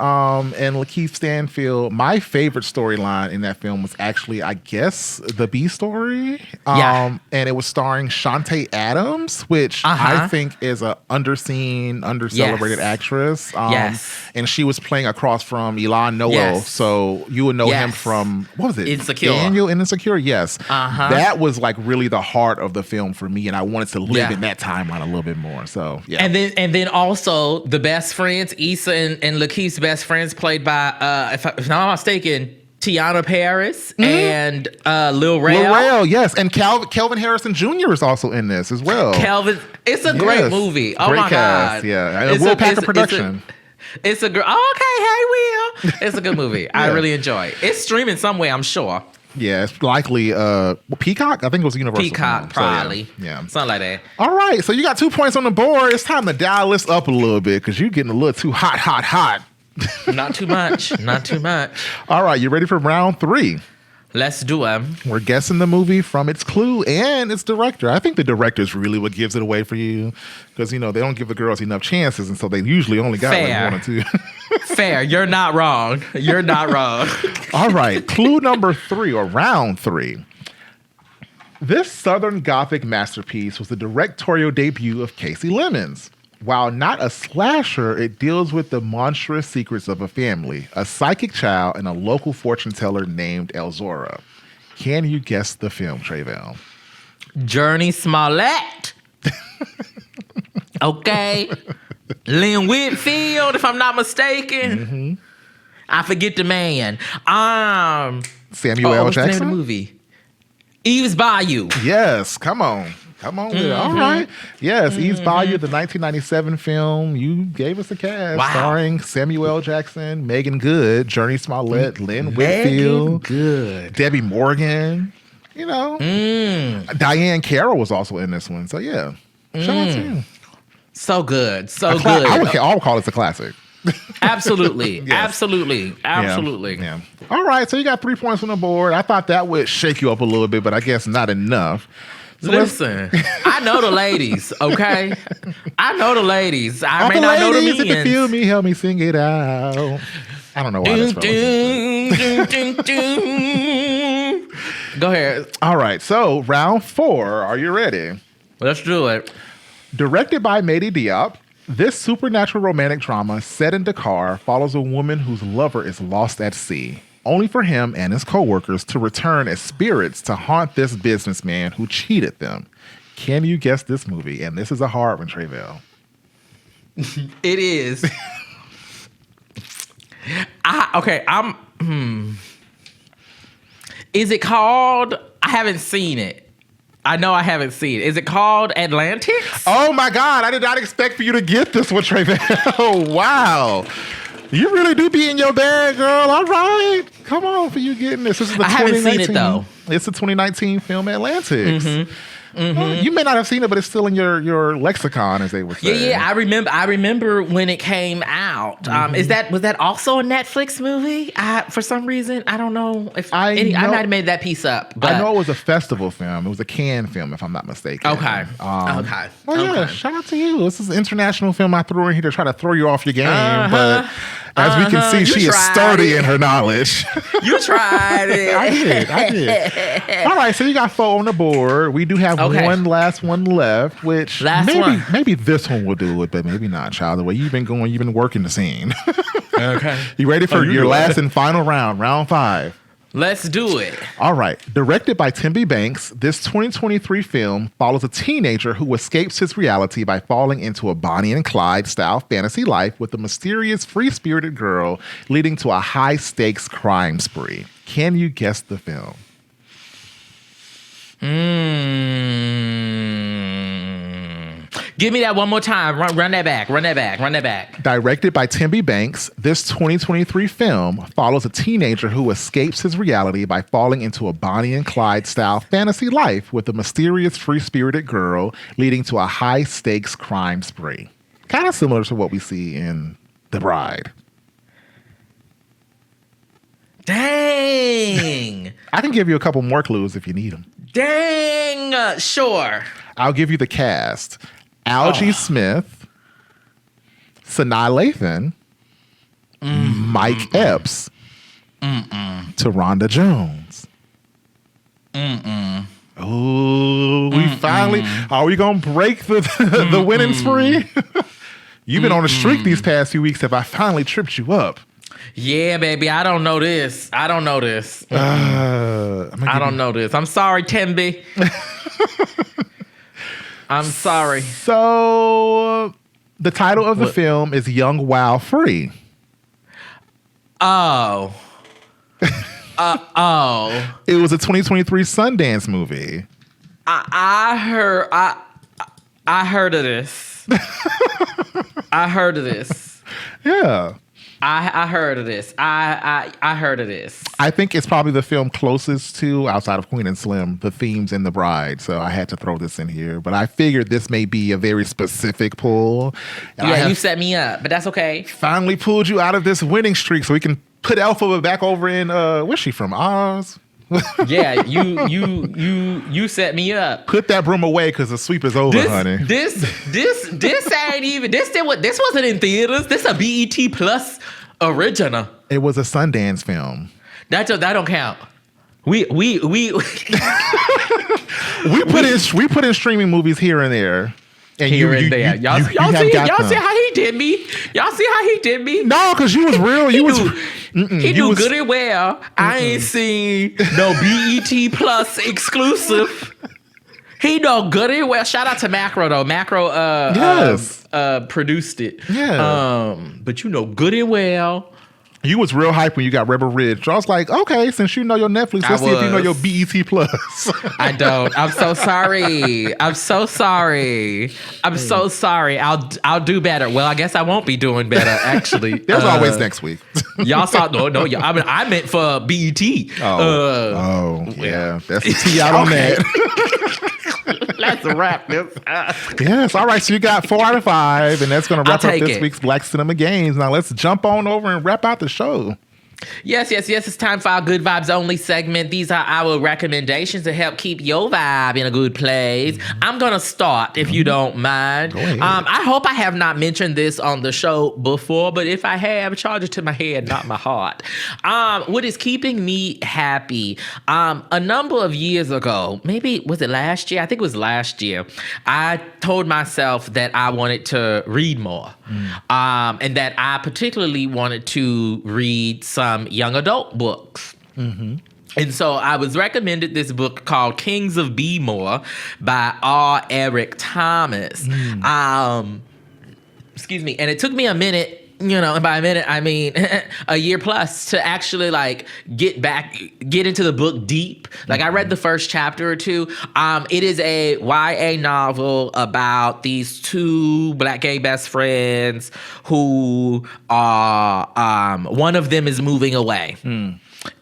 and Lakeith Stanfield, my favorite storyline in that film was actually, I guess, the B story. And it was starring Shantae Adams, which I think is a underseen, undercelebrated actress. Yes. And she was playing across from Elon Noel. Yes. So you would know him from, what was it? Insecure. Daniel in Insecure, yes. That was like really the heart of the film for me. And I wanted to live in that timeline a little bit more. So, yeah. And then also the best friends, Issa and Lakeith's best friends, played by, if I'm not mistaken, Tiana Paris and Lil Rel. Lil Rel, yes. And Kelvin Harrison Jr. is also in this as well. Kelvin, it's a great movie. Oh great my cast, God. Yeah. Will Packer production. It's a great, okay, hey Will. It's a good movie. I really enjoy it. It's streaming somewhere, I'm sure. Yeah, it's likely Peacock. I think it was Universal. Peacock, probably. So, yeah. Something like that. All right, so you got 2 points on the board. It's time to dial this up a little bit because you're getting a little too hot. Not too much. Not too much. All right, you ready for round 3? Let's do it. We're guessing the movie from its clue and its director. I think the director is really what gives it away for you because, they don't give the girls enough chances, and so they usually only got like 1 or 2. Fair. You're not wrong. You're not wrong. All right. Clue number 3, or round 3. This Southern Gothic masterpiece was the directorial debut of Casey Lemons. While not a slasher, it deals with the monstrous secrets of a family, a psychic child, and a local fortune teller named Elzora. Can you guess the film, Tre'vell? Journey Smollett. Okay. Lynn Whitfield, if I'm not mistaken. I forget the man. Samuel L. What's the name Jackson? of the movie? Eve's Bayou. Yes, come on with it. All right. Yes, Eve's Bayou, the 1997 film. You gave us a cast starring Samuel L. Jackson, Megan Good, Journey Smollett, Lynn Whitfield, Good, Debbie Morgan. Diane Carroll was also in this one. So yeah, shout out to you. So good, good. I would call this a classic. Absolutely, Yes. absolutely. Yeah. All right, so you got 3 points on the board. I thought that would shake you up a little bit, but I guess not enough. So listen, I know the ladies, okay? I know the ladies. I may the not know the ladies, men. if you feel me, help me sing it out. I don't know why that's relevant. Go ahead. All right, so round 4. Are you ready? Let's do it. Directed by Mady Diop, this supernatural romantic drama set in Dakar follows a woman whose lover is lost at sea, only for him and his co-workers to return as spirits to haunt this businessman who cheated them. Can you guess this movie? And this is a hard one, Tre'vell. It is. Is it called? I haven't seen it. I know I haven't seen it. Is it called Atlantics? Oh my God, I did not expect for you to get this one, Tre'vell. Wow. You really do be in your bag, girl. All right. Come on for you getting this. This is the I haven't seen it, though. It's the 2019 film Atlantics. Well, you may not have seen it, but it's still in your lexicon, as they would say. Yeah. I remember when it came out. Was that also a Netflix movie? For some reason, I don't know if I might have made that piece up. But I know it was a festival film. It was a Cannes film, if I'm not mistaken. Okay. Yeah, shout out to you. This is an international film I threw in here to try to throw you off your game, but as we can see, she is sturdy in her knowledge. You tried it. I did. All right, so you got 4 on the board. We do have one last one left, which maybe this one will do it, but maybe not, child. The way you've been working the scene. Okay. You ready for your last and final round, round 5? Let's do it. All right. Directed by Tim Banks, this 2023 film follows a teenager who escapes his reality by falling into a Bonnie and Clyde-style fantasy life with a mysterious, free-spirited girl, leading to a high-stakes crime spree. Can you guess the film? Give me that one more time. Run that back. Directed by Tim Banks, this 2023 film follows a teenager who escapes his reality by falling into a Bonnie and Clyde-style fantasy life with a mysterious, free-spirited girl, leading to a high-stakes crime spree. Kind of similar to what we see in The Bride. Dang. I can give you a couple more clues if you need them. Dang. Sure. I'll give you the cast. Algie Smith, Sanaa Lathan, Mike Epps, Taronda Jones. Oh, we finally... Are we going to break the winning spree? You've been on a streak these past few weeks. Have I finally tripped you up? Yeah, baby. I don't know this. I don't know this. I'm sorry, Tembi. I'm sorry. So, the title of the film is Young, Wild, Free. Oh. It was a 2023 Sundance movie. I heard of this. I heard of this. Yeah. I heard of this. I heard of this. I think it's probably the film closest to, outside of Queen and Slim, the themes in The Bride. So I had to throw this in here. But I figured this may be a very specific pull. And you set me up, but that's okay. Finally pulled you out of this winning streak so we can put Alpha back over in, where's she from? Oz? Yeah, you set me up. Put that broom away because the sweep is over, honey. This ain't even this wasn't in theaters. This a BET Plus original. It was a Sundance film. That don't count. We put in streaming movies here and there. And there. Y'all see how he did me? Y'all see how he did me? No, because you was real. He knew good and well. I ain't seen no BET Plus exclusive. He know good and well. Shout out to Macro though. Macro produced it. Yeah. But you know good and well. You was real hype when you got Rebel Ridge. I was like, okay, since you know your Netflix, let's see if you know your BET Plus. I don't. I'm so sorry. I'll do better. Well, I guess I won't be doing better, actually. There's always next week. Y'all saw, no. I meant for BET. Yeah. That's the tea out on that. Let's wrap this up. Yes. All right. So you got 4 out of 5, and that's going to wrap up this week's Black Cinema Games. Now let's jump on over and wrap out the show. Yes. It's time for our Good Vibes Only segment. These are our recommendations to help keep your vibe in a good place. I'm going to start, if you don't mind. Go ahead. I hope I have not mentioned this on the show before, but if I have, charge it to my head, not my heart. What is keeping me happy? A number of years ago, maybe, was it last year? I think it was last year. I told myself that I wanted to read more. And that I particularly wanted to read some young adult books. And so I was recommended this book called Kings of Be More by R. Eric Thomas. Excuse me. And it took me a minute, and by a minute, I mean a year plus to actually get into the book deep. I read the first chapter or two. It is a YA novel about these 2 Black gay best friends who are, one of them is moving away.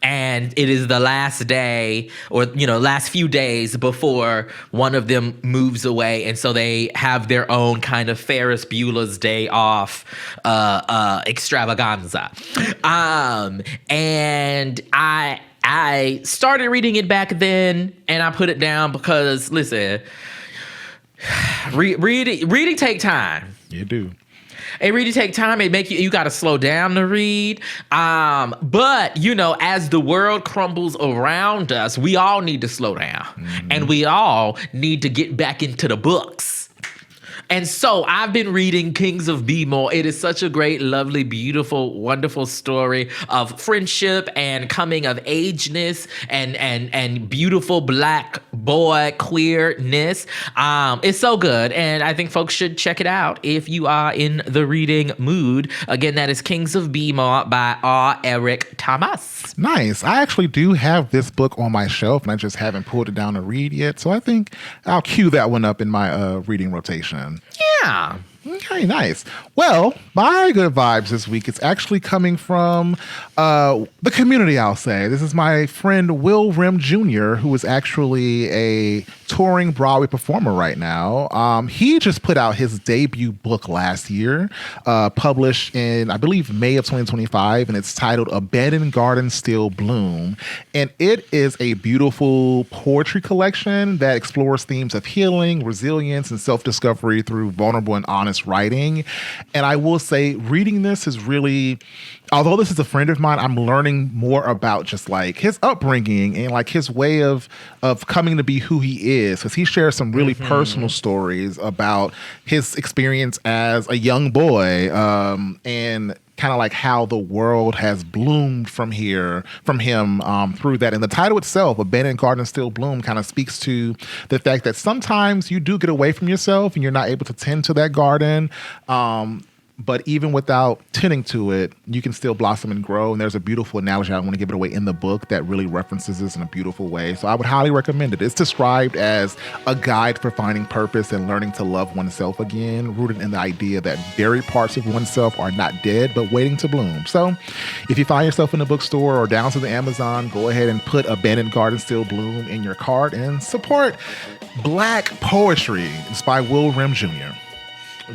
And it is the last day or, last few days before one of them moves away. And so they have their own kind of Ferris Bueller's Day Off extravaganza. And I started reading it back then and I put it down because, listen, reading take time. You do. It really take time. It make you got to slow down to read. But as the world crumbles around us, we all need to slow down, and we all need to get back into the books. And so I've been reading Kings of B-More. It is such a great, lovely, beautiful, wonderful story of friendship and coming of ageness and beautiful Black boy queerness. It's so good. And I think folks should check it out if you are in the reading mood. Again, that is Kings of B-More by R. Eric Thomas. Nice. I actually do have this book on my shelf and I just haven't pulled it down to read yet. So I think I'll cue that one up in my reading rotation. Yeah. Okay, nice. Well, my good vibes this week is actually coming from the community, I'll say. This is my friend Will Rhem Jr., who is actually a touring Broadway performer right now. He just put out his debut book last year, published in, I believe, May of 2025, and it's titled Abandoned Garden Still Bloom. And it is a beautiful poetry collection that explores themes of healing, resilience, and self-discovery through vulnerable and honest writing. And I will say reading this is really, although this is a friend of mine, I'm learning more about just like his upbringing and like his way of coming to be who he is, because he shares some really personal stories about his experience as a young boy, and kind of like how the world has bloomed from him through that. And the title itself, Abandoned Garden Still Bloom, kind of speaks to the fact that sometimes you do get away from yourself and you're not able to tend to that garden. But even without tending to it, you can still blossom and grow. And there's a beautiful analogy, I don't want to give it away, in the book that really references this in a beautiful way. So I would highly recommend it. It's described as a guide for finding purpose and learning to love oneself again, rooted in the idea that buried parts of oneself are not dead, but waiting to bloom. So if you find yourself in a bookstore or down to the Amazon, go ahead and put Abandoned Garden Still Bloom in your cart and support Black poetry. It's by Will Rhem Jr.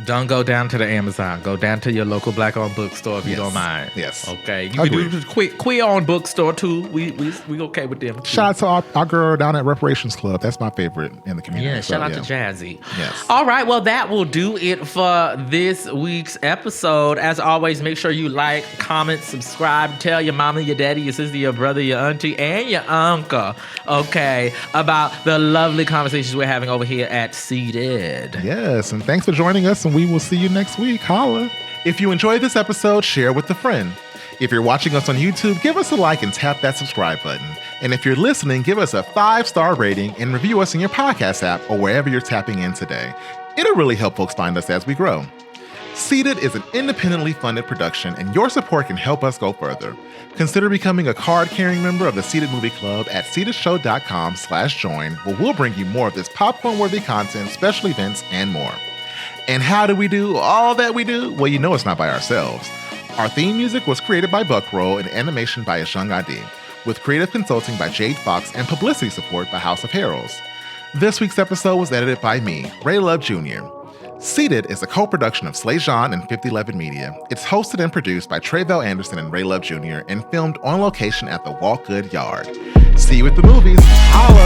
Don't go down to the Amazon. Go down to your local Black-owned bookstore if you don't mind. Yes. Okay. You can do queer-owned bookstore too. We okay with them too. Shout out to our girl down at Reparations Club. That's my favorite in the community. Yeah, shout out to Jazzy. Yes. All right. Well, that will do it for this week's episode. As always, make sure you like, comment, subscribe, tell your mama, your daddy, your sister, your brother, your auntie, and your uncle, okay, about the lovely conversations we're having over here at Seated. Yes. And thanks for joining us. And we will see you next week. Holla. If you enjoyed this episode, share with a friend. If you're watching us on YouTube, give us a like and tap that subscribe button. And if you're listening, give us a 5-star rating and review us in your podcast app or wherever you're tapping in today. It'll really help folks find us as we grow. Seated is an independently funded production, and your support can help us go further. Consider becoming a card-carrying member of the Seated Movie Club at seatedshow.com/join, where we'll bring you more of this popcorn-worthy content, special events, and more. And how do we do all that we do? Well, you know it's not by ourselves. Our theme music was created by Buckroll and animation by Ashung Adi, with creative consulting by Jade Fox and publicity support by House of Heralds. This week's episode was edited by me, Ray Love Jr. Seated is a co-production of Slay Jean and 5011 Media. It's hosted and produced by Tre'vell Anderson and Ray Love Jr. and filmed on location at the Walk Good Yard. See you at the movies. Holla!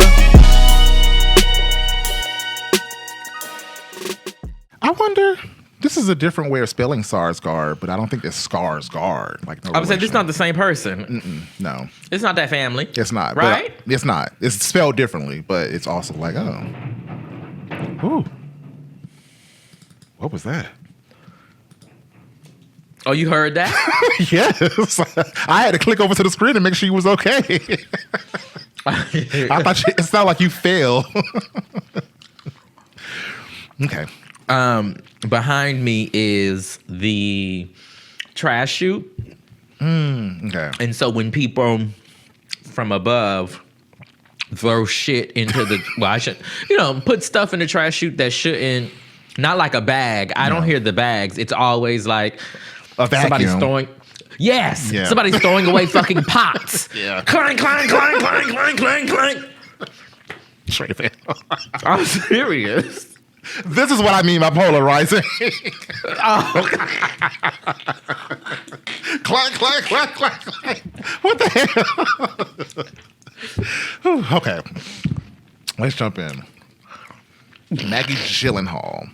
I wonder, this is a different way of spelling Sarsgaard, but I don't think it's Skarsgård. Like, no I would say this is not the same person. No. It's not that family. It's not. Right? It's not. It's spelled differently, but it's also like, oh. Ooh. What was that? Oh, you heard that? Yes. I had to click over to the screen and make sure you was okay. I thought it's not like you fell. Okay. Behind me is the trash chute. Okay. And so when people from above throw shit into the, well, I should, put stuff in the trash chute that shouldn't, not like a bag. I don't hear the bags. It's always like a vacuum. Somebody's Yes. Yeah. Somebody's throwing away fucking pots. Yeah. Clank, clank, clank, clank, clank, clank, clank. Tre'vell. I'm serious. This is what I mean by polarizing. Oh. Clank, clank, clank, clank, clank. What the hell? Okay. Let's jump in. Maggie Gyllenhaal